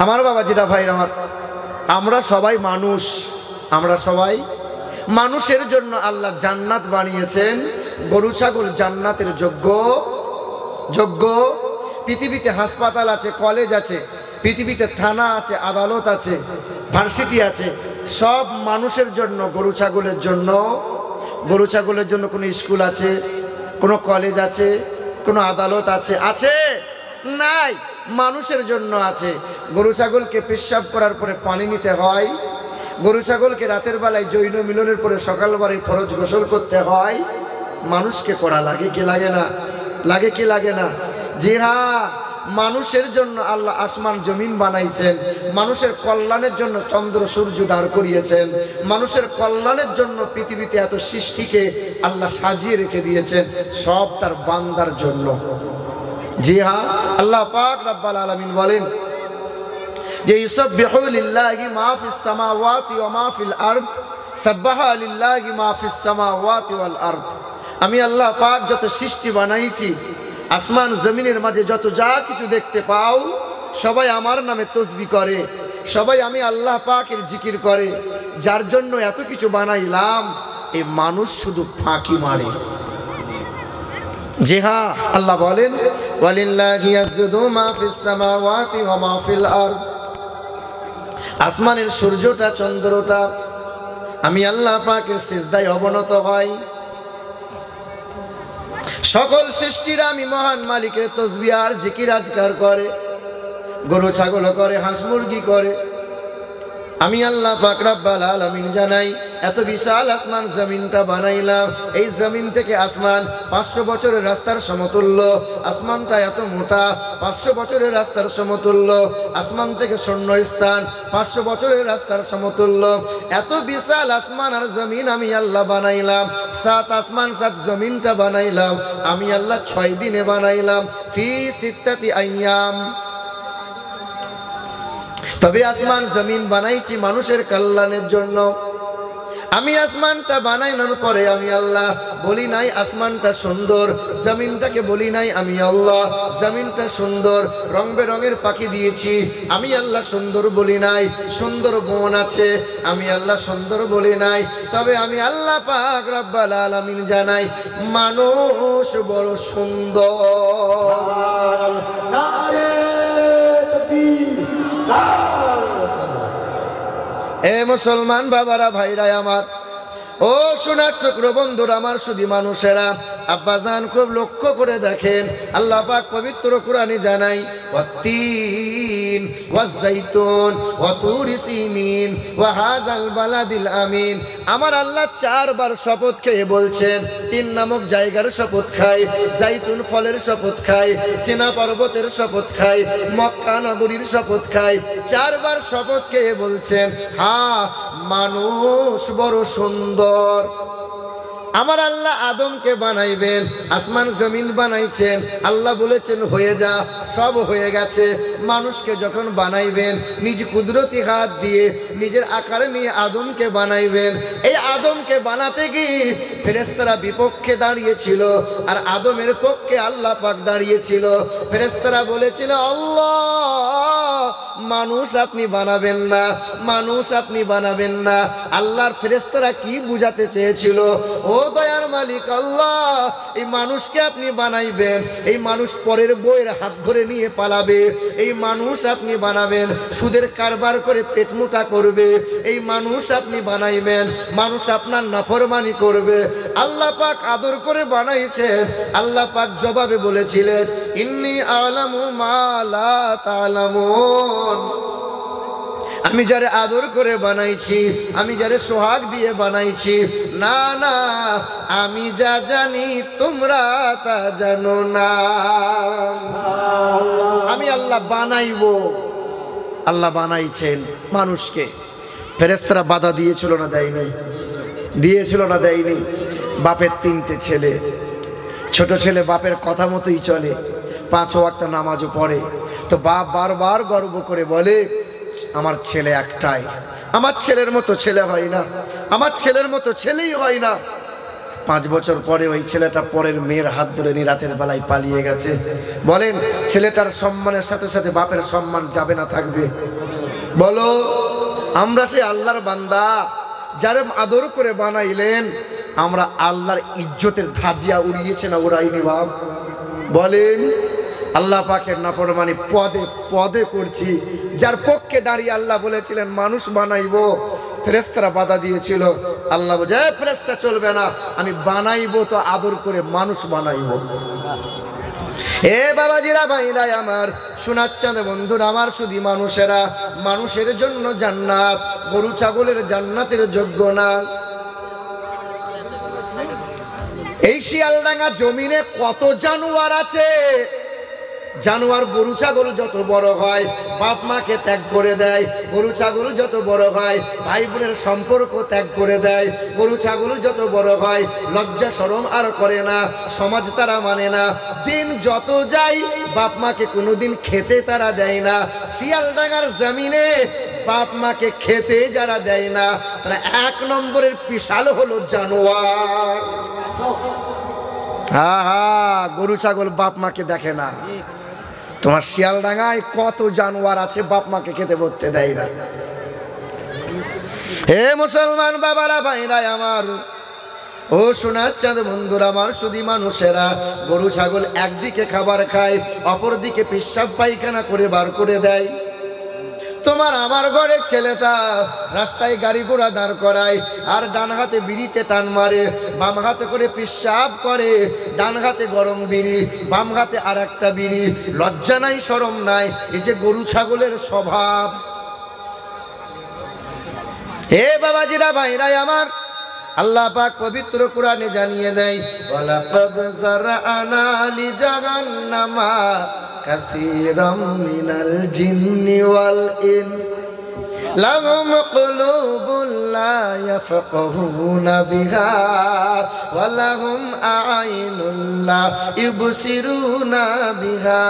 আমার বাবাজিরা ভাইরা আমার, আমরা সবাই মানুষ, আমরা সবাই মানুষের জন্য আল্লাহ জান্নাত বানিয়েছেন। গরু ছাগল জান্নাতের যোগ্য। পৃথিবীতে হাসপাতাল আছে, কলেজ আছে, পৃথিবীতে থানা আছে, আদালত আছে, ভার্সিটি আছে, সব মানুষের জন্য। গরু ছাগলের জন্য কোনো স্কুল আছে, কোনো কলেজ আছে, কোনো আদালত আছে? আছে? নাই। মানুষের জন্য আছে। গরু ছাগলকে পেশাব করার পরে পানি নিতে হয়, গরু ছাগলকে রাতের বেলায় যৌন মিলনের পরে সকালবেলায় ফরজ গোসল করতে হয়। মানুষকে করা লাগে কি লাগে না? লাগে কি লাগে না? জি হ্যাঁ, মানুষের জন্য আল্লাহ আসমান জমিন বানাইছেন, মানুষের কল্যাণের জন্য চন্দ্র সূর্য দাঁড় করিয়েছেন, মানুষের কল্যাণের জন্য পৃথিবীতে এত সৃষ্টিকে আল্লাহ সাজিয়ে রেখে দিয়েছেন, সব তার বান্দার জন্য। জি হ্যাঁ, আল্লাহ পাক রব্বুল আলামিন বলেন যে ইউসাব্বিহু লিল্লাহি মা ফিস সামাওয়াতি ওয়া মা ফিল আরদ, সাব্বাহা লিল্লাহি মা ফিস সামাওয়াতি ওয়াল আরদ। আমি আল্লাহ পাক যত সৃষ্টি বানাইছি, আসমান জমিনের মাঝে যত যা কিছু দেখতে পাও, সবাই আমার নামে তসবিহ করে, সবাই আমি আল্লাহ পাকের জিকির করে। যার জন্য এত কিছু বানাইলাম, এই মানুষ শুধু ফাঁকি মারে। জি হ্যাঁ, আল্লাহ বলেন ওয়ালিল্লাহি ইয়াসজুদু মা ফিস সামাওয়াতি ওয়া মা ফিল আরদ। আসমানের সূর্যটা চন্দ্রটা আমি আল্লাহ পাকের সিজদায় অবনত হয়। সকল সৃষ্টিরা আমি মহান মালিকের তসবিহ আর জিকির আজকার করে, গরু ছাগল করে, হাঁস মুরগি করে। আমি আল্লাহ পাক রব্বুল আলামিন জানাই, এত বিশাল আসমান জমিনটা বানাইলাম, এই জমিন থেকে আসমান 500 বছরের রাস্তার সমতুল্য। আসমানটা এত মোটা, 500 বছরের রাস্তার সমতুল্য। আসমান থেকে শূন্যস্থান 500 বছরের রাস্তার সমতুল্য। এত বিশাল আসমান আর জমিন আমি আল্লাহ বানাইলাম। 7 আসমান 7 জমিনটা বানাইলাম আমি আল্লাহ 6 দিনে বানাইলাম। ফি সিত্তাতি আইয়াম। তবে আসমান জমিন বানাইছি মানুষের কল্যাণের জন্য। আমি আসমানটা বানাইনোর পরে আমি আল্লাহ বলি নাই আসমানটা সুন্দর, জমিনটাকে বলি নাই আমি আল্লাহ জমিনটা সুন্দর, রং বেরঙের পাখি দিয়েছি আমি আল্লাহ সুন্দর বলি নাই। সুন্দর বন আছে আমি আল্লাহ সুন্দর বলি নাই। তবে আমি আল্লাহ পাক রব্বুল আলামিন জানাই, মানুষ বড় সুন্দর। নারে তাকবীর। এ মুসলমান বাবারা, ভাইরা আমার, ও সোনার টুকরো বন্ধুরা আমার, শুধু মানুষেরা আব্বাজান খুব লক্ষ্য করে দেখেন, আল্লাহ পাক পবিত্র কোরআনে জানাই ওয়াত্তিন ওয়াজ্জাইতুন ওয়া তুরি সিনিন ওয়া হাযাল বালাদিল আমিন। আমার আল্লাহ 4 বার শপথ খেয়ে বলছেন, 3 নামক জায়গার শপথ খাই, জাইতুন ফলের শপথ খাই, সিনা পর্বতের শপথ খাই, মক্কা নগরীর শপথ খাই। 4 বার শপথ খেয়ে বলছেন, হ্যাঁ মানুষ বড় সুন্দর। আমার আল্লাহ আদমকে বানাইবেন, আসমান জমিন বানাইছেন, আল্লাহ বলেছেন হয়ে যা, সব হয়ে গেছে। মানুষকে যখন বানাইবেন নিজ কুদরতি হাত দিয়ে নিজের আকারে নিয়ে আদমকে বানাইবেন। এই আদমকে বানাতে গিয়ে ফেরেশতারা বিপক্ষে দাঁড়িয়েছিল আর আদমের পক্ষে আল্লাহ পাক দাঁড়িয়েছিল। ফেরেশতারা বলেছিল, আল্লাহ মানুষ আপনি বানাবেন না, মানুষ আপনি বানাবেন না। আল্লাহর ফেরেশতারা কি বুঝাতে চেয়েছিল? ও দয়ার মালিক আল্লাহ, এই মানুষকে আপনি বানাইবেন, এই মানুষ পরের বউয়ের হাত ধরে নিয়ে পালাবে, এই মানুষ আপনি বানাবেন সুদের কারবার করে পেট মোটা করবে, এই মানুষ আপনি বানাইবেন মানুষ আপনার নাফরমানি করবে। আল্লাহ পাক আদর করে বানাইছেন। আল্লাহ পাক জবাবে বলেছিলেন, ইন্নী আ'লামু মা লা তা'লামুন। আমি যারে আদর করে বানাইছি, আমি যারে সোহাগ দিয়ে বানাইছি, না না আমি যা জানি তোমরা তা জানো না। আমি আল্লাহ বানাইবো। আল্লাহ বানাইছেন মানুষকে। ফেরেশতারা বাধা দিয়েছিল না দেয়নি? দিয়েছিল না দেয়নি? বাপের 3টে ছেলে, ছোট ছেলে বাপের কথা মতোই চলে, 5 ওয়াক্ত নামাজও পড়ে। তো বাপ বারবার গর্ব করে বলে, আমার ছেলে একটাই, আমার ছেলের মতো ছেলে হয় না, আমার ছেলের মতো ছেলেই হয় না। 5 বছর পরে ওই ছেলেটা পরের মেয়ের হাত ধরে নিয়ে রাতের বেলায় পালিয়ে গেছে। বলেন ছেলেটার সম্মানের সাথে সাথে বাপের সম্মান যাবে না থাকবে? বলো, আমরা সেই আল্লাহর বান্দা যারা আদর করে বানাইলেন, আমরা আল্লাহর ইজ্জতের ধাজিয়া উড়িয়েছে না উড়াইনি বাপ? বলেন আল্লাহ পাকের নাফরমানি পদে পদে করছি। যার পক্ষে দাঁড়িয়ে আল্লাহ বলেছিলেন মানুষ বানাইবো, ফেরেশতারা বাধা দিয়েছিল। আল্লাহ বলে ফেরেশতা চলবে না, আমি বানাইবো তো আদর করে মানুষ বানাইবো। এ বাবাজিরা ভাইরা আমার, সোনার চাঁদ বন্ধুরা আমার, শুধু মানুষেরা, মানুষের জন্য জান্নাত, গরু ছাগলের জান্নাতের যোগ্য না। এই শিয়ালডাঙ্গা জমিনে কত জানোয়ার আছে। জানোয়ার গরু ছাগল যত বড় হয় বাপ মাকে ত্যাগ করে দেয়, গরু ছাগল যত বড় হয় ভাই বোনের সম্পর্ক ত্যাগ করে দেয়, গরু ছাগল যত বড় হয় লজ্জা শরম আর করে না, সমাজ তারা মানে না। দিন যত যায় বাপ মাকে কোনোদিন খেতে তারা দেয় না। শিয়ালডাঙ্গার জমিনে বাপ মাকে খেতে যারা দেয় না তারা 1 নম্বরের পিশাল হলো জানোয়ার। গরু ছাগল বাপ মাকে দেখে না। তোমার শিয়ালডাঙ্গায় কত জানোয়ার আছে বাপ মাকে খেতে বলতে দেয় না। হে মুসলমান বাবারা ভাইরা আমার, ও সোনার চাঁদ বন্ধুরা আমার, শুধু মানুষেরা, গরু ছাগল একদিকে খাবার খায়, অপর দিকে পেশাব পায়খানা করে বার করে দেয়। তোমার আমার ঘরের ছেলেটা রাস্তায় গাড়ি ঘোড়া দাঁড় করায় আর ডান হাতে বিড়িতে টান মারে, বাম হাতে করে পেশাব করে, ডান হাতে গরম বিড়ি, বাম হাতে আর একটা বিড়ি। লজ্জা নাই শরম নাই, এই যে গরু ছাগলের স্বভাব। হে বাবাজিরা ভাইরাই আমার, আল্লাহ পাক পবিত্র কোরআনে জানিয়ে দেয়, ওয়ালাকাদ যারআনা লিজাহান্নামা কাসীরাম মিনাল জিন্নি ওয়াল ইনস লাহুম কুলুবুন লা ইয়াফকাহুনা বিহা ওয়া লাহুম আ'ইনুন লা ইবসিরুনা বিহা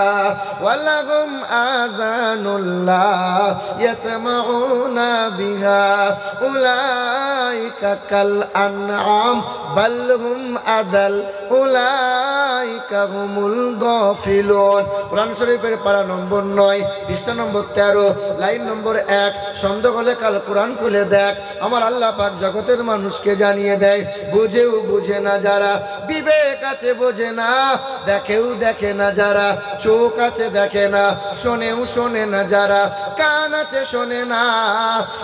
ওয়া লাহুম আযানুন লা ইয়াসমাউনা বিহা উলাইকা কাল আনআম বাল হুম আদাল উলাইকা হুমুল গাফিলুন। কোরআন শরীফের পারা নম্বর 9 পৃষ্ঠা নম্বর 13 লাইন নম্বর 1। সন্দেহ হলে কাল কোরআন খুলে দেখ। আমার আল্লাহ পাক জগতের মানুষকে জানিয়ে দেয়, বুঝেও বুঝে না যারা, বিবেক আছে বোঝে না, দেখেও দেখে না যারা, চোখ আছে দেখে না, শোনেও শোনে না যারা, কান আছে শোনে না,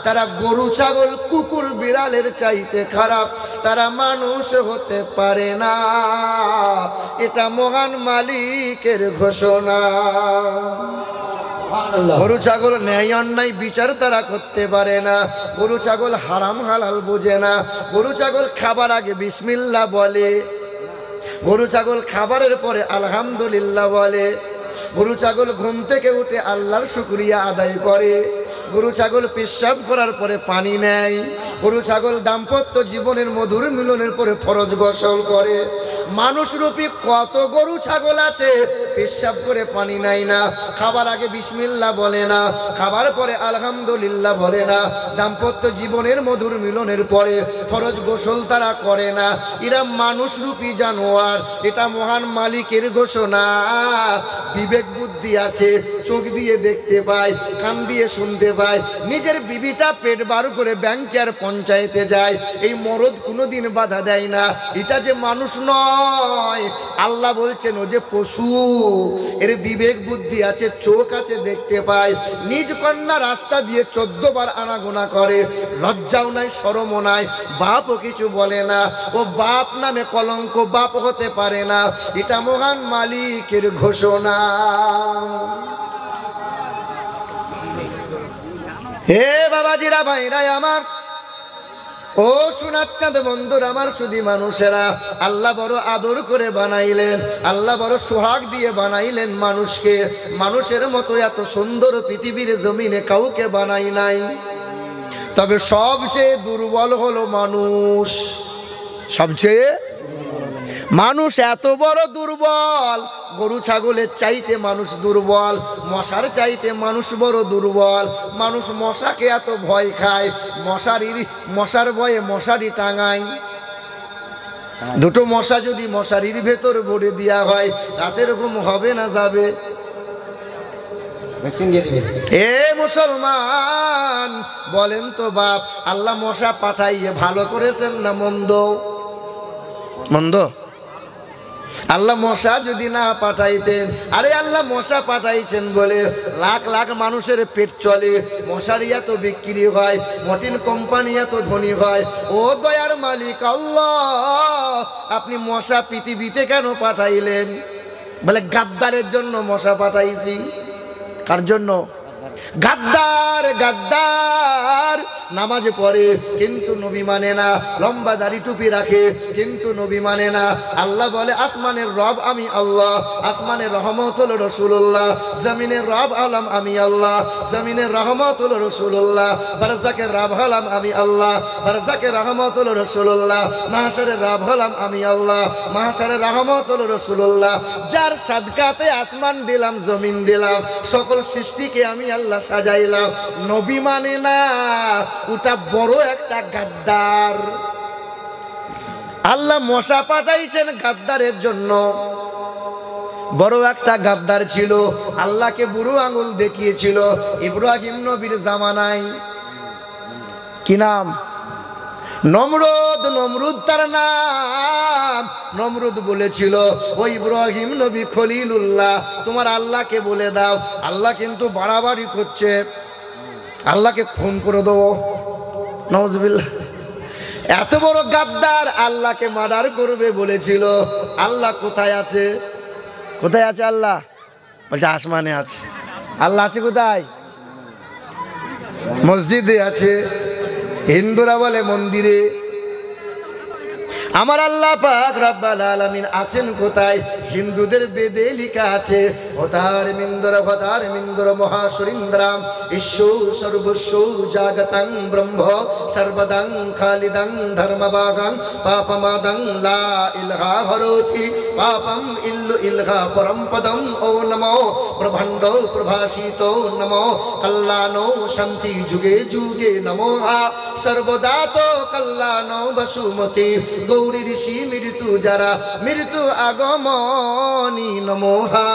তারা গরু ছাগল কুকুর বিড়ালের চাইতে খারাপ, তারা মানুষ হতে পারে না। এটা মহান মালিকের ঘোষণা। গরু ছাগল ন্যায় অন্যায় বিচার তারা করতে পারে না, গরু ছাগল হারাম হালাল বোঝে না, গরু ছাগল খাবার আগে বিসমিল্লাহ বলে, গরু ছাগল খাবারের পরে আলহামদুলিল্লাহ বলে, গরু ছাগল ঘুম থেকে উঠে আল্লাহর শুকরিয়া আদায় করে, গরু ছাগল পেশাব করার পরে পানি নেয়, গরু ছাগল দাম্পত্য জীবনের মধুর মিলনের পরে ফরজ গোসল করে। মানুষরূপী কত গরু ছাগল আছে পেশাব করে পানি নেয় না, খাবার আগে বিসমিল্লাহ বলে না, খাবার পরে আলহামদুলিল্লাহ বলে না, দাম্পত্য জীবনের মধুর মিলনের পরে ফরজ গোসল তারা করে না। এরা মানুষরূপী জানোয়ার, এটা মহান মালিকের ঘোষণা। বিবেক বুদ্ধি আছে, চোখ দিয়ে দেখতে পায়, কান দিয়ে শুনতে পায়, নিজের বিবিটা পেট বার করে ব্যাংকে আর পঞ্চায়েতে যায়, এই মরদ কোনোদিন বাধা দেয় না। এটা যে মানুষ নয়, আল্লাহ বলছেন ও যে পশু। এর বিবেক বুদ্ধি আছে, চোখ আছে, দেখতে পায়, নিজ কন্যা রাস্তা দিয়ে 14 বার আনাগোনা করে, লজ্জাও নাই শরমও নাই, বাপও কিছু বলে না, ও বাপ নামে কলঙ্ক, বাপ হতে পারে না। এটা মহান মালিকের ঘোষণা। হে বাবাজিরা ভাইরা আমার, ও সোনার চাঁদ বন্ধুরা আমার, শুধু মানুষেরা, আল্লাহ বড় আদর করে বানাইলেন, আল্লাহ বড় সোহাগ দিয়ে বানাইলেন মানুষকে। মানুষের মতো এত সুন্দর পৃথিবীর জমিনে কাউকে বানাই নাই। তবে সবচেয়ে দুর্বল হলো মানুষ। সবচেয়ে মানুষ এত বড় দুর্বল, গরু ছাগলের চাইতে মানুষ দুর্বল, মশার চাইতে মানুষ বড় দুর্বল। মানুষ মশাকে এত ভয় খায়, মশার ভয়ে মশারি টাঙায়। দুটো মশা যদি মশারির ভেতর ভরে দেওয়া হয় রাতের ঘুম হবে না যাবে? এ মুসলমান বলেন তো বাপ, আল্লাহ মশা পাঠাইয়ে ভালো করেছেন না মন্দ? মন্দ। আল্লাহ মশা যদি না পাঠাইতেন, আরে আল্লাহ মশা পাঠাইছেন বলে লাখ লাখ মানুষের পেট চলে, মশারি এত বিক্রি হয়, মর্টিন কোম্পানি এত ধনী হয়। ও দয়ার মালিক আল্লাহ, আপনি মশা পৃথিবীতে কেন পাঠাইলেন? বলে গাদ্দারের জন্য মশা পাঠাইছি। কার জন্য? গাদ্দার। গাদ্দার নামাজে পড়ে কিন্তু নবী মানে না, লম্বা দাড়ি টুপি রাখে কিন্তু নবী মানে না। আল্লাহ বলে আসমানের রব আমি আল্লাহ, আসমানের রহমত হলো রাসূলুল্লাহ, জমিনের রব হলাম আমি আল্লাহ, জমিনের রহমত হলো রাসূলুল্লাহ, বারজাকের রব হলাম আমি আল্লাহ, বারজাকের রহমত হলো রাসূলুল্লাহ, মাহশারের রব হলাম আমি আল্লাহ, মাহশারের রহমত হলো রাসূলুল্লাহ। যার সাদকাতে আসমান দিলাম, জমিন দিলাম, সকল সৃষ্টিকে আমি আল্লাহ সাজাইলাম, নবী মানে না, ওটা বড় একটা গাদ্দার। আল্লাহ মশা পাঠাইছেন গাদ্দারের জন্য। বড় একটা গাদ্দার ছিল, আল্লাহকে বুড়ো আঙুল দেখিয়েছিল ইব্রাহিম নবীর জামানায়। কি নাম? নমরুদ। নমরুদ তার নাম। নমরুদ বলেছিল ও ইব্রাহিম নবী খলিলুল্লাহ, তোমার আল্লাহকে বলে দাও, আল্লাহ কিন্তু বাড়াবাড়ি করছে, আল্লাহকে খুন করে দেবো। নাউজুবিল্লাহ। এত বড় গাদ্দার আল্লাহকে মার্ডার করবে বলেছিল। আল্লাহ কোথায় আছে? কোথায় আছে আল্লাহ? বলছে আসমানে আছে। আল্লাহ আছে কোথায়? মসজিদে আছে। হিন্দুরা বলে মন্দিরে। আমার আল্লাহ পাক রব্বুল আলামিন আছেন কোথায়? হিন্দুদের বেদে লেখা আছে হতার মিন্দর মহাসুরিন্দ্রাম ঈশ্বর সর্বস্ব জাগতাং ব্রহ্ম সর্বদাং খালিদাং ধর্মবাগাং পাপমাদং লা ইলহা হরতি পাপম ইল্লু ইলহা পরমপদম ও নমো প্রভণ্ড প্রভাসিত নমো কল্যাণো শান্তি যুগে যুগে নমো সর্বদা তো কল্যাণো বসুমতি গৌরী ঋষি মৃত্যু যারা মৃত্যু আগমনী নমোহা।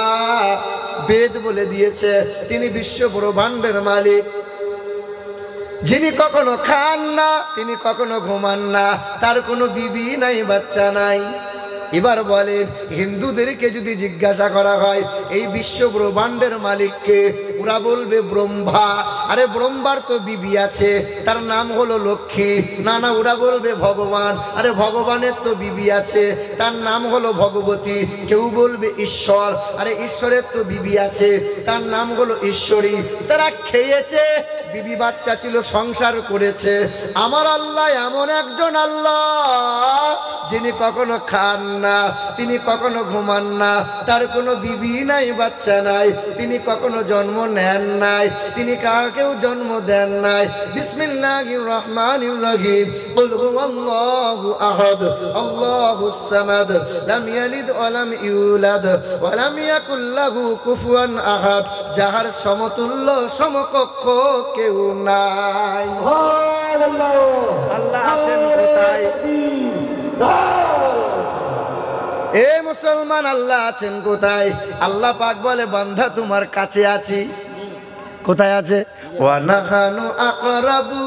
বেদ বলে দিয়েছে তিনি বিশ্ব ব্রহ্মাণ্ডের মালিক, যিনি কখনো খান না, তিনি কখনো ঘুমান না, তার কোনো বিবি নাই, বাচ্চা নাই। এবার বলেন হিন্দুদেরকে যদি জিজ্ঞাসা করা হয় এই বিশ্ব ব্রহ্মাণ্ডের মালিককে, ওরা বলবে ব্রহ্মা। আরে ব্রহ্মার তো বিবি আছে, তার নাম হলো লক্ষ্মী। না না, ওরা বলবে ভগবান। আরে ভগবানের তো বিবি আছে, তার নাম হলো ভগবতী। কেউ বলবে ঈশ্বর। আরে ঈশ্বরের তো বিবি আছে, তার নাম হলো ঈশ্বরী। তারা খেয়েছে, বিবি বাচ্চা ছিল, সংসার করেছে। আমার আল্লাহ এমন একজন আল্লাহ যিনি কখনো খান না, তিনি কখনো ঘুমান না, তার কোনো বিবি নাই, বাচ্চা নাই, তিনি কখনো জন্ম নেন নাই, তিনি কাউকেও জন্ম দেন নাই। বিসমিল্লাহির রহমানির রহিম। কুল হুয়াল্লাহু আহাদ আল্লাহুস সামাদ লাম ইয়ালিদ ওয়া লাম ইউলাদ ওয়া লাম ইয়াকুল লাহু কুফুয়ান আহাদ। যাহার সমতুল্য সমকক্ষ কেউ নাই। আল্লাহ আছেন কোথায়? এ মুসলমান, আল্লাহ আছেন কোথায়? আল্লাহ পাক বলে বান্দা তোমার কাছে আছি। কোথায় আছে? ওয়া নাহানু আকরাবু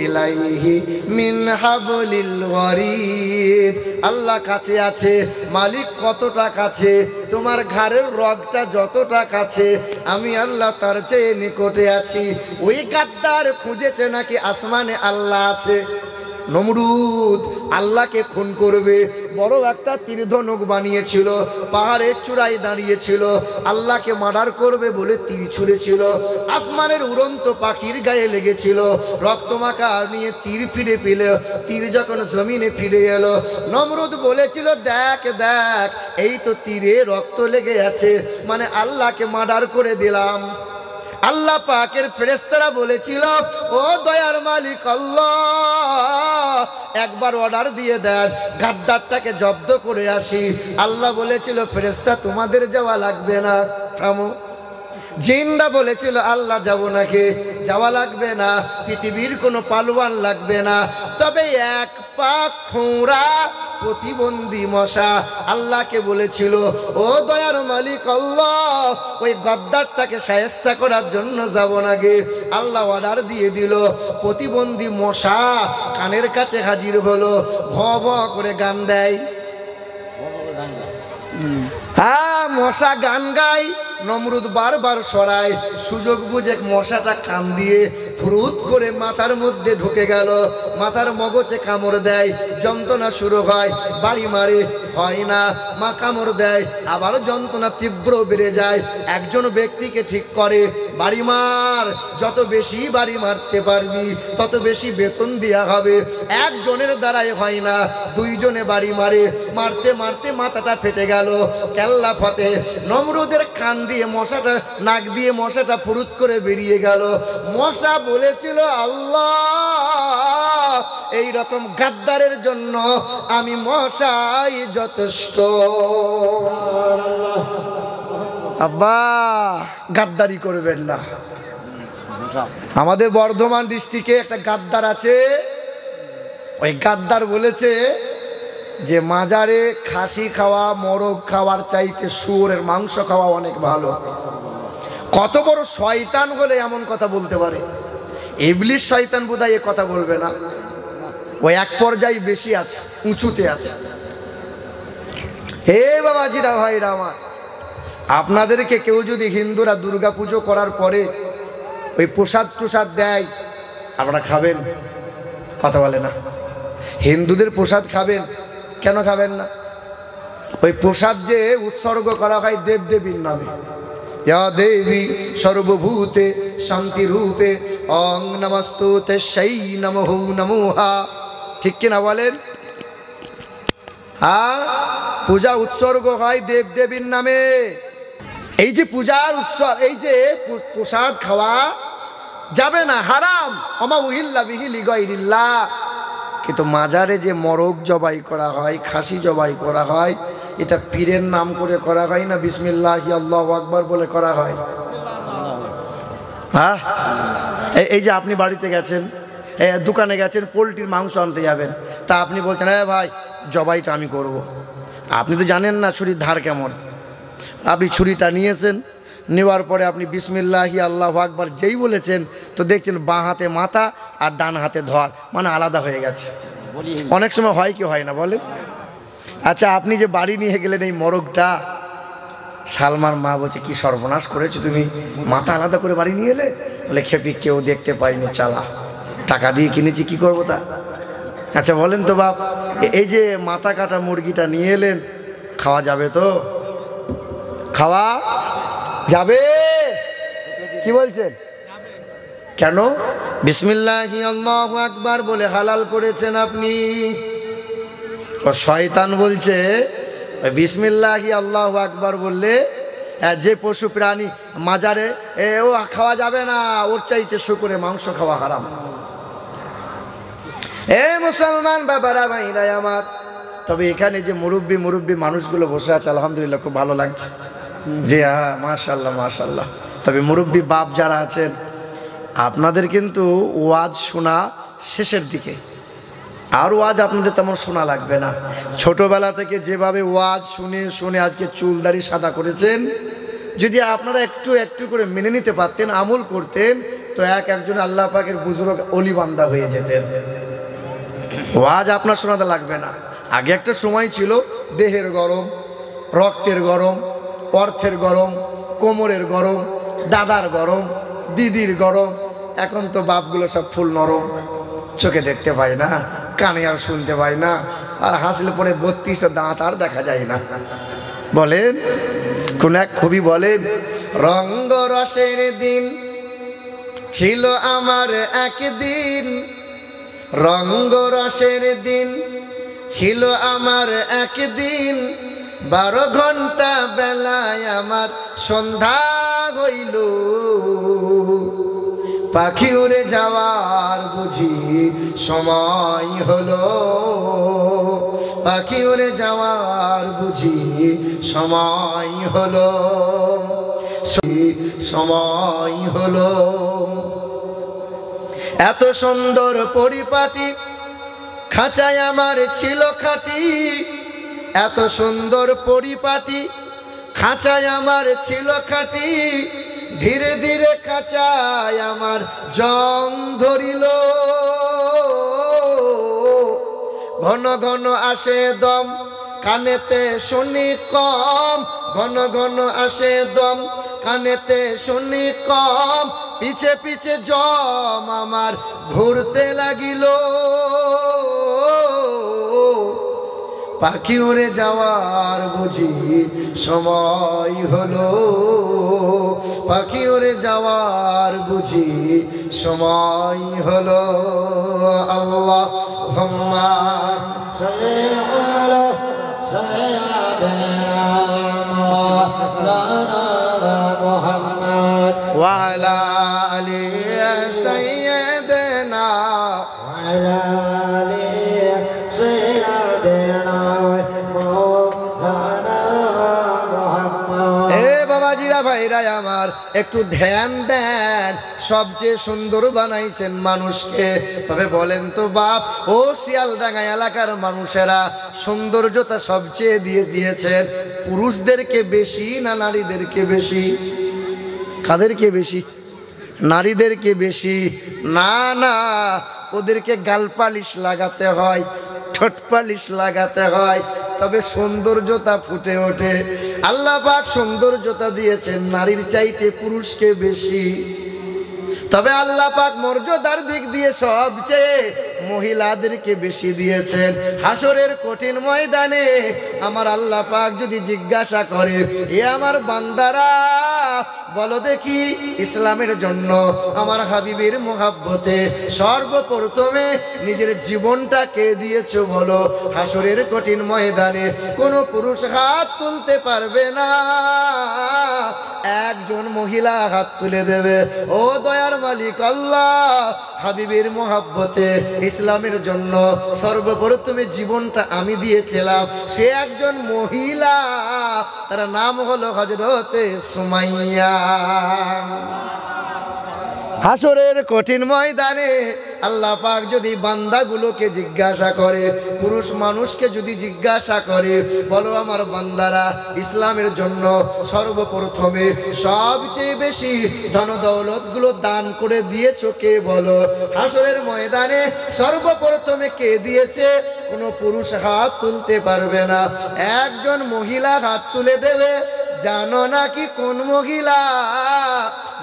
ইলাইহি মিন হাবলিল ওয়ারিদ। আল্লাহ কাছে আছে। মালিক কতটা কাছে? তোমার ঘাড়ের রগটা যতটা কাছে, আমি আল্লাহ তার চেয়ে নিকটে আছি। ওই গাদ্দার খুঁজেছে নাকি আসমানে আল্লাহ আছে। নমরুদ আল্লাহকে খুন করবে, বড় একটা তীরধনুক বানিয়েছিল, পাহাড়ের চূড়ায় দাঁড়িয়েছিল, আল্লাহকে মার্ডার করবে বলে তীর ছুঁড়েছিল। আসমানের উড়ন্ত পাখির গায়ে লেগেছিল, রক্তমাখা নিয়ে তীর ফিরে পেল। তীর যখন জমিনে ফিরে এলো, নমরুদ বলেছিল দেখ দেখ, এই তো তীরে রক্ত লেগে আছে, মানে আল্লাহকে মার্ডার করে দিলাম। আল্লাহ পাকের ফেরেশতারা বলেছিল ও দয়ার মালিক আল্লাহ, একবার অর্ডার দিয়ে দেন, গাদ্দারটাকে জব্দ করে আসি। আল্লাহ বলেছিল ফেরেশতা তোমাদের যাওয়া লাগবে না, থামো। জিনরা বলেছিল আল্লাহ যাব নাকি, যাওয়া লাগবে না, পৃথিবীর কোনো পালোয়ান লাগবে না, তবে এক পা খোঁড়া প্রতিবন্ধী মশা আল্লাহকে বলেছিল, ও দয়ার মালিক আল্লাহ, ওই গদ্দারটাকে শায়েস্তা করার জন্য যাব নাকি। আল্লাহ অর্ডার দিয়ে দিল, প্রতিবন্ধী মশা কানের কাছে হাজির হলো, ভ ভ করে গান দেয়। হ্যাঁ, মশা গান গায়। নমরুদ বারবার সরায়, সুযোগ বুঝে মশাটা কান দিয়ে ফুরুত করে মাথার মধ্যে ঢুকে গেল, মাথার মগজে কামড় দেয়, যন্ত্রণা শুরু হয়, বাড়ি মারে, হয় না, মা কামড় দেয়, আবার যন্ত্রণা তীব্র বেড়ে যায়। একজন ব্যক্তিকে ঠিক করে, বাড়ি মার, যত বেশি বাড়ি মারতে পারবি তত বেশি বেতন দেওয়া হবে। একজনের দ্বারাই হয় না, দুইজনে বাড়ি মারে, মারতে মারতে মাথাটা ফেটে গেল, কেল্লা ফতে। নমরুদের কান দিয়ে মশাটা, নাক দিয়ে মশাটা ফুরুত করে বেরিয়ে গেল। মশা বলেছিল, আল্লাহ, এই রকম গাদ্দারের জন্য আমি মশাই যথেষ্ট। আব্বা, গাদ্দারি করবেন না। আমাদের বর্ধমান ডিস্ট্রিক্টে একটা গাদ্দার আছে, ওই গাদ্দার বলেছে যে মাজারে খাসি খাওয়া, মোরগ খাওয়ার চাইতে শুয়োরের মাংস খাওয়া অনেক ভালো। কত বড় শয়তান হলে এমন কথা বলতে পারে? ইবলিশ শয়তান বোধহয় এ কথা বলবে না, ওই এক পর্যায়ে বেশি আছে, উঁচুতে আছে। হে বাবাজিরা, ভাইরা আমার, আপনাদেরকে কেউ যদি হিন্দুরা দুর্গা পুজো করার পরে ওই প্রসাদ টুসাদ দেয়, আপনারা খাবেন? কথা বলে না। হিন্দুদের প্রসাদ খাবেন, কেন খাবেন না? ওই প্রসাদ যে উৎসর্গ করা হয় দেবদেবীর নামে, ইয়া দেবী সর্বভূতে শান্তি রূপে অং নমস্তুতে সেই নমঃ নমোহা, ঠিক কিনা বলেন? হ্যাঁ, পূজা উৎসর্গ হয় দেবদেবীর নামে। এই যে পূজার উৎসব, এই যে প্রসাদ খাওয়া যাবে না, হারাম। ওমা উহিল্লা বিহি লিগাইরিল্লাহ। কিন্তু মাজারে যে মরগ জবাই করা হয়, খাসি জবাই করা হয়, এটা পীরের নাম করে করা হয় না, বিসমিল্লাহি আল্লাহু আকবার বলে করা হয়। হ্যাঁ, এই যে আপনি বাড়িতে গেছেন, দোকানে গেছেন, পোলট্রির মাংস আনতে যাবেন, তা আপনি বলছেন, হ্যাঁ ভাই, জবাইটা আমি করব। আপনি তো জানেন না ছুরির ধার কেমন। আপনি ছুরিটা নিয়েছেন, নেওয়ার পরে আপনি বিসমিল্লাহি আল্লাহু আকবার যেই বলেছেন, তো দেখছেন বাঁ হাতে মাথা আর ডান হাতে ধর, মানে আলাদা হয়ে গেছে। অনেক সময় হয় কি হয় না বলেন? আচ্ছা, আপনি যে বাড়ি নিয়ে গেলেন এই মরগটা, সালমার মা বলছে, কি সর্বনাশ করেছো তুমি, মাথা আলাদা করে বাড়ি নিয়ে এলে? বলে, খেপি, কেউ দেখতে পাইনি, চালা, টাকা দিয়ে কিনেছি, কি করবো তা। আচ্ছা বলেন তো বাপ, এই যে মাথা কাটা মুরগিটা নিয়ে এলেন, খাওয়া যাবে তো? খাওয়া যাবে? কি বলছেন? কেন? বিসমিল্লাহি আল্লাহু আকবার বলে হালাল করেছেন আপনি। ও শয়তান বলছে, বিসমিল্লাহি আল্লাহু আকবার বললে যে পশু প্রাণী মাজারে ও খাওয়া যাবে না, ওর চাইতে শুকরের মাংস খাওয়া হারাম। এ মুসলমান বাবারা, ভাইরা আমার, তবে এখানে যে মুরব্বী মানুষগুলো বসে আছে, আলহামদুলিল্লাহ খুব ভালো লাগছে। জি হ্যাঁ, মাশাল্লাহ মাশাল্লাহ। তবে মুরব্বী বাপ যারা আছেন, আপনাদের কিন্তু ওয়াজ শোনা শেষের দিকে, আর ওয়াজ আপনাদের তেমন শোনা লাগবে না। ছোটবেলা থেকে যেভাবে ওয়াজ শুনে শুনে আজকে চুলদাড়ি সাদা করেছেন, যদি আপনারা একটু একটু করে মেনে নিতে পারতেন, আমল করতেন, তো একজন আল্লাহ পাকের বুজুর্গ অলি বান্দা হয়ে যেতেন। ওয়াজ আপনার শোনাতে লাগবে না। আগে একটা সময় ছিল দেহের গরম, রক্তের গরম, অর্থের গরম, কোমরের গরম, দাদার গরম, দিদির গরম। এখন তো বাপগুলো সব ফুল নরম, চোখে দেখতে পায় না, কানে আর শুনতে পায় না, আর হাসলে পরে 32টা দাঁত আর দেখা যায় না। বলেন, কোন এক কবি বলেন, রঙ্গ রসের দিন ছিল আমার একদিন, রঙ্গ রসের দিন ছিল আমার একদিন, 12 ঘন্টা বেলায় আমার সন্ধ্যা হইল, পাখি উড়ে যাওয়ার বুঝি সময় হলো, পাখি উড়ে যাওয়ার বুঝি সময় হলো, সময় হলো। এত সুন্দর পরিপাটি খাঁচায় আমার ছিল খাঁটি, এত সুন্দর পরিপাটি খাঁচায় আমার ছিল খাঁটি, ধীরে ধীরে খাঁচায় আমার জং ধরিল। ঘন ঘন আসে দম কানেতে শুনি কম, ঘন ঘন আসে দম কানেতে শুনি কম, পিছে পিছে জম আমার ঘুরতে লাগিল। পাখি উড়ে যাওয়ার বুঝি সময় হলো, পাখি উড়ে যাওয়ার বুঝি সময় হলো। আল্লাহুম্মা সাল্লি আলা সাইয়্যিদিনা মাওলানা মুহাম্মদ ওয়া আলা আলি সাইয়্যিদিনা ওয়া আলা আলি সাইয়্যিদিনা মাওলানা মুহাম্মদ। এ বাবাজিরা ভাইরা আমার, একটু ধ্যান দেন। সবচেয়ে সুন্দর বানাইছেন মানুষকে। তবে বলেন তো বাপ, ও শিয়ালডাঙ্গা এলাকার মানুষেরা, সৌন্দর্যতা সবচেয়ে দিয়েছেন পুরুষদেরকে বেশি না নারীদেরকে বেশি? কাদেরকে বেশি? নারীদেরকে বেশি। না না, ওদেরকে গাল পালিশ লাগাতে হয়, ঠোঁট পালিশ লাগাতে হয়, তবে সৌন্দর্যতা ফুটে ওঠে। আল্লাহ পাক সৌন্দর্যতা দিয়েছেন নারীর চাইতে পুরুষকে বেশি। তবে আল্লাহ পাক মর্যাদার দিক দিয়ে সবচেয়ে মহিলাদেরকে বেশি দিয়েছেন। হাসরের কঠিন ময়দানে আমার আল্লাহ পাক যদি জিজ্ঞাসা করে, এ আমার বান্দারা বলো দেখি ইসলামের জন্য আমার হাবিবের মোহাব্বতে সর্বপ্রথমে নিজের জীবনটা কে দিয়েছো বলো? হাসরের কঠিন ময়দানে কোনো পুরুষ হাত তুলতে পারবে না, একজন মহিলা হাত তুলে দেবে। ও দয়ার মালিক আল্লাহ, হাবিবের মোহাব্বতে ইসলামের জন্য সর্বপ্রথমে জীবনটা আমি দিয়েছিলাম, সে একজন মহিলা, তার নাম হলো হযরতে সুমাইয়া। হাসরের কঠিন ময়দানে আল্লাহ পাক যদি বান্দাগুলোকে জিজ্ঞাসা করে, পুরুষ মানুষকে যদি জিজ্ঞাসা করে, বলো আমার বান্দারা ইসলামের জন্য সর্বপ্রথমে সবচেয়ে বেশি ধন দৌলত গুলো দান করে দিয়েছো কে বলো? হাসরের ময়দানে সর্বপ্রথমে কে দিয়েছে? কোনো পুরুষ হাত তুলতে পারবে না, একজন মহিলা হাত তুলে দেবে। জানো নাকি কোন মহিলা?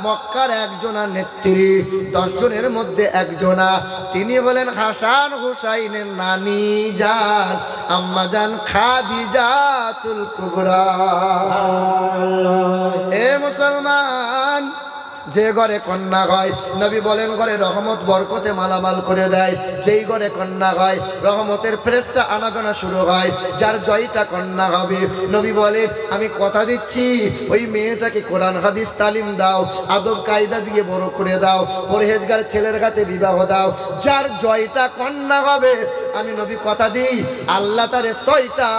মক্কার একজনা নেত্রী, 10 জনের মধ্যে একজনা, তিনি হলেন হাসান হুসাইনের নানি জান, আম্মা জান খাদিজাতুল কুবরা। এ মুসলমান, যে ঘরে কন্যা হয় নবী বলেন ঘরে রহমত বরকতে মালামাল করে দেয়। যেই ঘরে কন্যা হয় রহমতের ফেরেশতা আনাগোনা শুরু হয়। যার জয়টা কন্যা হবে নবী বলেন আমি কথা দিচ্ছি ওই মেয়েটাকে কোরআন হাদিস তালিম দাও, আদব কায়দা দিয়ে বড় করে দাও, পরহেজগার ছেলের হাতে বিবাহ দাও। যার জয়টা কন্যা হবে আমি নবী কথা দিই আল্লাহ তারে তয়টা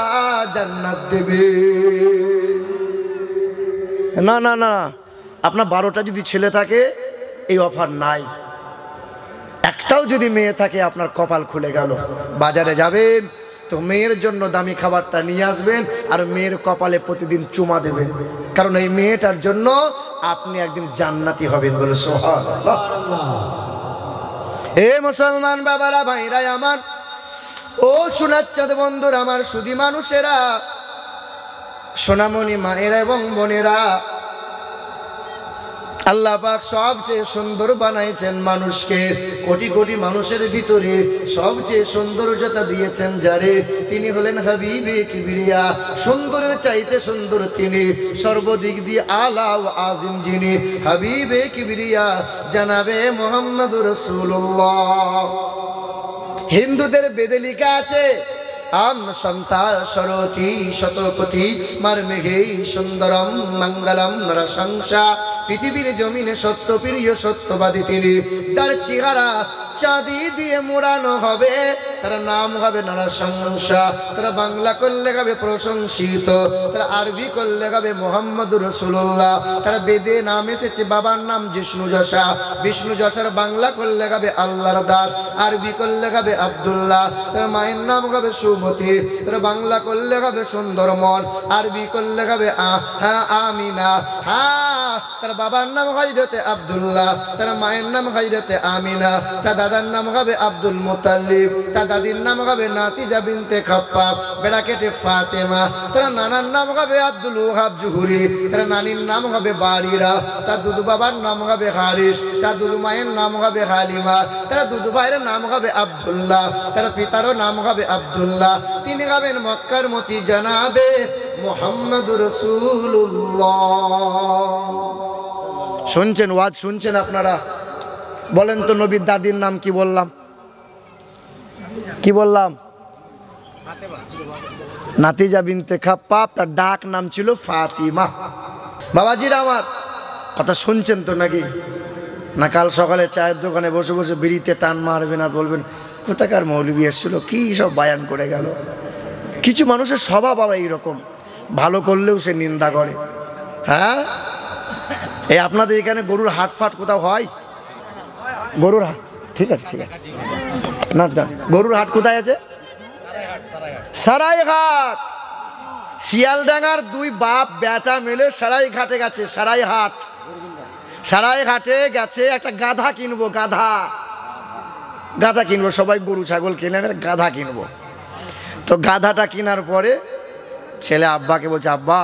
জান্নাত দেবে। না না না, আপনার 12টা যদি ছেলে থাকে এই অফার নাই, একটাও যদি মেয়ে থাকে আপনার কপাল খুলে গেল। বাজারে যাবেন তো মেয়ের জন্য দামি খাবারটা নিয়ে আসবেন আর মেয়ের কপালে প্রতিদিন চুমা দেবেন, কারণ এই মেয়েটার জন্য আপনি একদিন জান্নাতি হবেন বলে সুবহানাল্লাহ। এ মুসলমান বাবারা ভাইরা আমার, ও সোনাচ্চাঁদ বন্ধুরা আমার, সুধী মানুষেরা, সোনামণি মায়েরা এবং বোনেরা, আল্লাহ পাক সবচেয়ে সুন্দর বানাইছেন মানুষকে। কোটি কোটি মানুষের ভিতরে সবচেয়ে সৌন্দর্যতা দিয়েছেন যারে, তিনি হলেন হাবিবে কিবরিয়া। সুন্দরের চাইতে সুন্দর তিনি, সর্বদিক দিয়ে আলা ও আজিম যিনি, হাবিবে কিবরিয়া জানাবে মুহাম্মদুর রাসূলুল্লাহ। হিন্দুদের বেদে লেখা আছে আম সন্তাল সরতি শতপতি মারমেঘে সুন্দরম মঙ্গলম নরসংসা। পৃথিবীর জমিনে সত্যপ্রিয় সত্যবাদী তিনি, তার চেহারা চাঁদি দিয়ে মোড়ানো হবে, তার নাম হবে নরসংসা। তারা বাংলা করলে হবে প্রশংসিত, তারা আরবি করলে হবে মোহাম্মদুর রাসূলুল্লাহ। তারা বেদে নাম এসেছে বাবার নাম জিষ্ণু যশা, বিষ্ণু যশার বাংলা করলে হবে আল্লাহর দাস, আরবি করলে হবে আব্দুল্লাহ। তার মায়ের নাম হবে সুমতি, তার বাংলা করলে হবে সুন্দরমন, আরবি করলে হবে আমিনা। তার বাবার নাম হযরতে আব্দুল্লাহ, তার মায়ের নাম হযরতে আমিনা, তার দাদার নাম হবে আব্দুল মুতাল্লিব, তার দাদির নাম হবে নাতিজা বিনতে খাপ্পাব ব্র্যাকেটে ফাতেমা। তার নানার নাম হবে আব্দুল ওহাব জুহুরি, তার নানির নাম হবে বারিরা, তার দুদু বাবার নাম হবে হারিস, তার দুদু মায়ের নাম হবে হালিমা, তার দুদু ভাইয়ের নাম হবে আব্দুল্লাহ, তার পিতারও নাম হবে আব্দুল্লাহ। তিনি হবেন মক্কার মতি জানাবে মুহাম্মদুর রাসূলুল্লাহ। শুনছেন ওয়াজ শুনছেন আপনারা? বলেন তো নবীর দাদির নাম কি বললাম? কি বললাম? নাতিজা বিনতে খাপ্পাব, তার ডাক নাম ছিল ফাতিমা। বাবাজিরা আমার কথা শুনছেন তো নাকি? না কাল সকালে চায়ের দোকানে বসে বসে বিড়িতে টান মারবেন আর বলবেন কোথাকার মৌলবি এসেছিল, কি সব বায়ান করে গেল। কিছু মানুষের স্বভাব বাবা এইরকম, ভালো করলেও সে নিন্দা করে। হ্যাঁ, এই আপনাদের এখানে গরুর হাট ফাট কোথাও হয়? গরুর হাট, ঠিক আছে ঠিক আছে, না জান গরুর হাট কোথায় আছে? সারাইঘাট। শিয়ালডাঙ্গার দুই বাপ বেটা মিলে সারাইঘাটে গেছে, সারাইহাট, সারাইঘাটে গেছে একটা গাধা কিনবো, গাধা গাধা কিনবো। সবাই গরু ছাগল কিনে, আমি গাধা কিনবো। তো গাধাটা কেনার পরে ছেলে আব্বাকে বলছে আব্বা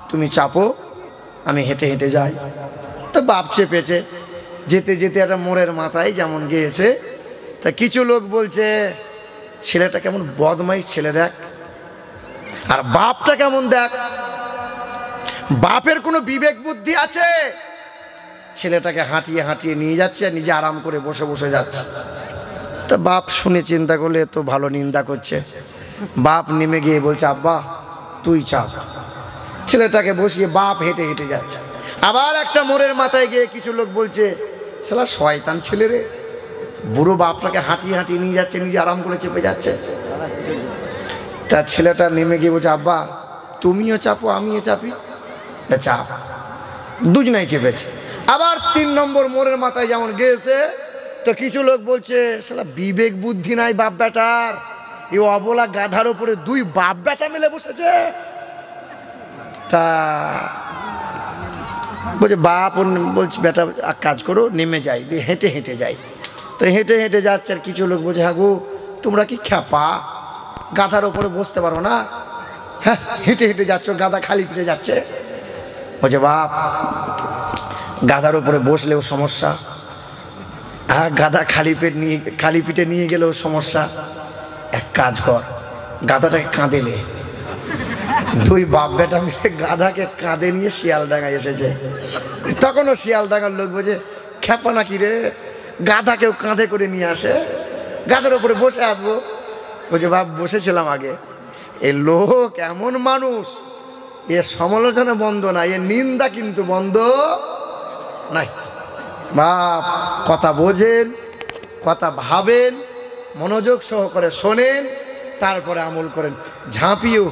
তুমি চাপো, আমি হেঁটে হেঁটে যাই। তো বাপ চেপেছে, যেতে যেতে একটা মোড়ের মাথায় যেমন গিয়েছে, তা কিছু লোক বলছে ছেলেটা কেমন বদমাইশ ছেলে দেখ, আর বাপটা কেমন দেখ, বাপের কোনো বিবেক বুদ্ধি আছে? ছেলেটাকে হাঁটিয়ে হাঁটিয়ে নিয়ে যাচ্ছে, নিজে আরাম করে বসে বসে যাচ্ছে। তা বাপ শুনে চিন্তা করলে তো ভালো নিন্দা করছে। বাপ নেমে গিয়ে বলছে আব্বা তুই চাপ। ছেলেটাকে বসিয়ে বাপ হেঁটে হেঁটে যাচ্ছে। আবার একটা মোড়ের মাথায় গিয়ে কিছু লোক বলছে শালা শয়তান ছেলে রে, বুড়ো বাপটাকে হাঁটিয়ে হাঁটিয়ে নিয়ে যাচ্ছে, নিজে আরাম করে চেপে যাচ্ছে। তার ছেলেটা নেমে গিয়ে বলছে আব্বা তুমিও চাপো আমিও চাপি, চাপ। দুজনাই চেপেছে। আবার 3 নম্বর মোড়ের মাথায় যেমন গিয়েছে, তো কিছু লোক বলছে শালা বিবেক বুদ্ধি নাই বাপ বেটার, এই অবলা গাধার উপরে দুই বাপ বেটা মিলে বসেছে। তা বলছে বাপ বলছে বেটা এক কাজ করো নেমে যাই, দিয়ে হেঁটে হেঁটে যাই। তো হেঁটে হেঁটে যাচ্ছে, আর কিছু লোক বলছে হ্যাঁ গো তোমরা কি খ্যাপা, গাধার ওপরে বসতে পারো না? হ্যাঁ হেঁটে হেঁটে যাচ্ছ, গাধা খালি পিঠে যাচ্ছে। বলছে বাপ গাধার ওপরে বসলেও সমস্যা, হ্যাঁ গাধা খালি পিঠে নিয়ে গেলেও সমস্যা। এক কাজ কর, গাধাটাকে কাঁধে নে। দুই বাপ বেটা মিলে গাধাকে কাঁধে নিয়ে শিয়ালডাঙ্গায় এসেছে। তখনও শিয়ালডাঙ্গার লোক বলছে খ্যাপা নাকি রে, গাধাকেও কাঁধে করে নিয়ে আসে, গাধার ওপরে বসে আসবো। বলছে বাপ বসেছিলাম আগে। এ লোক এমন মানুষ, এর সমালোচনা বন্ধ না, এর নিন্দা কিন্তু বন্ধ নাই। বাপ কথা বোঝেন, কথা ভাবেন, মনোযোগ সহকারে শোনেন, তারপরে আমল করেন। ঝাঁপিয়েও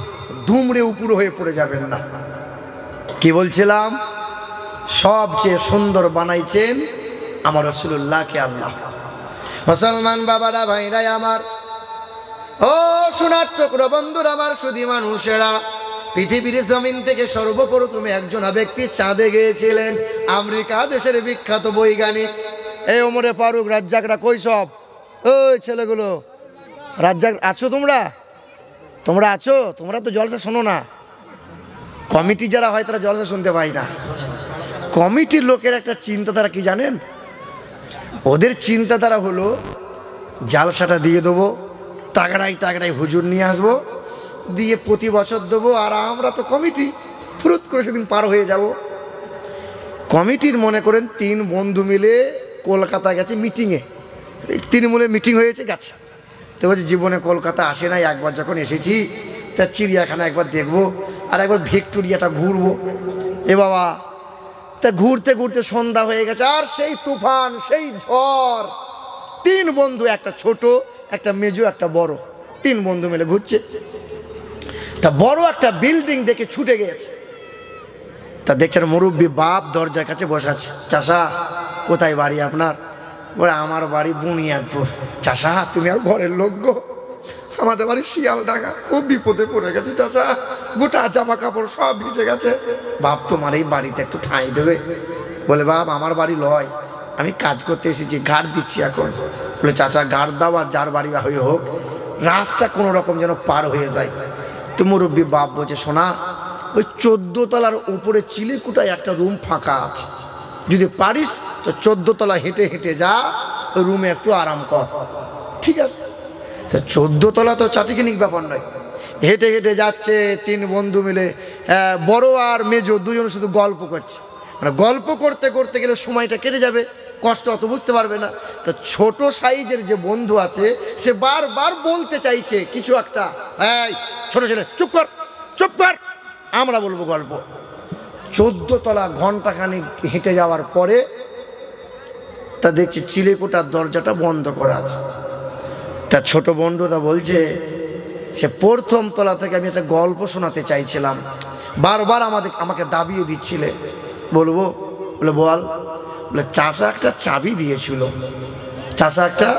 দুমড়ে উপর হয়ে পড়ে যাবেন না। কি বলছিলাম? সবচেয়ে সুন্দর বানাইছেন আমার রাসূলুল্লাহকে আল্লাহ। মুসলমান বাবারা ভাইরাই আমার, ও সোনার টুকরো বন্ধুরা আমার, সুধী মানুষেরা, পৃথিবীর জমিন থেকে সর্বপ্রথম একজন ব্যক্তি চাঁদে গিয়েছিলেন, আমেরিকা দেশের বিখ্যাত বৈজ্ঞানিক। এই ওমরে ফারুক, রাজ্জাকরা কই সব? ওই ছেলেগুলো রাজ্জাক আছো তোমরা? তোমরা আছো? তোমরা তো জলসা শোনো না। কমিটি যারা হয় তারা জলসা শুনতে পায় না। কমিটির লোকের একটা চিন্তাধারা কি জানেন? ওদের চিন্তাধারা হলো জালসাটা দিয়ে দেবো, তাগড়াই তাগড়াই হুজুর নিয়ে আসবো, দিয়ে প্রতি বছর দেবো, আর আমরা তো কমিটি ফুরুত করে সেদিন পার হয়ে যাব। কমিটির মনে করেন 3 বন্ধু মিলে কলকাতা গেছে মিটিংয়ে, তৃণমূলের মিটিং হয়েছে, গেছে তো বলছি জীবনে কলকাতা আসে নাই, একবার যখন এসেছি তা চিড়িয়াখানা একবার দেখবো আর একবার ভিক্টোরিয়াটা ঘুরবো। এ বাবা, তা ঘুরতে ঘুরতে সন্ধ্যা হয়ে গেছে, আর সেই তুফান, সেই ঝড়। 3 বন্ধু, একটা ছোট, একটা মেজো, একটা বড়, 3 বন্ধু মিলে ঘুরছে। তা বড় একটা বিল্ডিং দেখে ছুটে গিয়েছে। তা দেখছেন মুরব্বী বাপ দরজার কাছে বসে আছে। চাষা, কোথায় বাড়ি আপনার? বলে আমার বাড়ি বুনিয়াদপুর। চাষা, তুমি আর ঘরের লোক গো, আমাদের বাড়ি শিয়ালডাঙ্গা, খুব বিপদে পড়ে গেছে চাষা, গোটা জামা কাপড় সব ভিজে গেছে। বাপ তোমার এই বাড়িতে একটু ঠাঁই দেবে? বলে বাপ আমার বাড়ি লয়, আমি কাজ করতে এসেছি, গাড় দিচ্ছি এখন। বলে চাচা গাড় দাও, আর যার বাড়ি হয়ে হোক, রাতটা কোনো রকম যেন পার হয়ে যায়। তো মুরব্বী বাপ বলছে শোনা, ওই 14 তলার উপরে চিলেকুটায় একটা রুম ফাঁকা আছে, যদি পারিস তো 14 তলা হেঁটে হেঁটে যা, ওই রুমে একটু আরাম কর। ঠিক আছে। 14 তলা তো চাটিখানিক ব্যাপার নয়। হেঁটে হেঁটে যাচ্ছে 3 বন্ধু মিলে, বড় আর মেজো দুজন শুধু গল্প করছে। মানে গল্প করতে করতে গেলে সময়টা কেটে যাবে, কষ্ট অত বুঝতে পারবে না। তো ছোট সাইজের যে বন্ধু আছে সে বারবার বলতে চাইছে কিছু একটা, এই ছোট ছেলে চুপ কর, চুপ কর, আমরা বলবো গল্প। 14 তলা ঘন্টাখানিক হেঁটে যাওয়ার পরে তা দেখছি চিলেকোটার দরজাটা বন্ধ করা আছে। তা ছোট বন্ধুটা বলছে সে 1ম তলা থেকে আমি একটা গল্প শোনাতে চাইছিলাম, বারবার আমাকে দাবিয়ে দিচ্ছিলে, বলবো? বলে বল। বলে চাষা একটা চাবি দিয়েছিল, চাষা একটা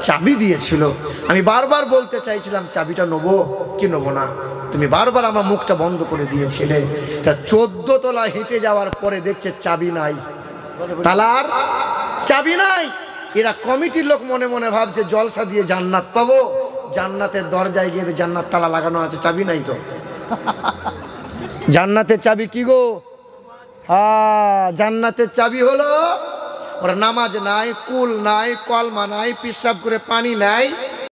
চাবি দিয়েছিল, আমি বারবার বলতে চাইছিলাম চাবিটা নেবো কি নেবো না, তুমি বারবার আমার মুখটা বন্ধ করে দিয়েছিলে। তা 14 তলা হেঁটে যাওয়ার পরে দেখছে চাবি নাই, তালার চাবি নাই। এরা কমিটির লোক মনে মনে ভাবছে জলসা দিয়ে জান্নাত পাবো, জান্নাতের দরজায় গিয়ে জান্নাত তালা লাগানো আছে, চাবি নাই তো। জান্নাতের চাবি কি গো? হ্যাঁ, জান্নাতের চাবি হলো ওরা নামাজ নাই, কুল নাই, কলমা নাই, পিসাব করে পানি নাই,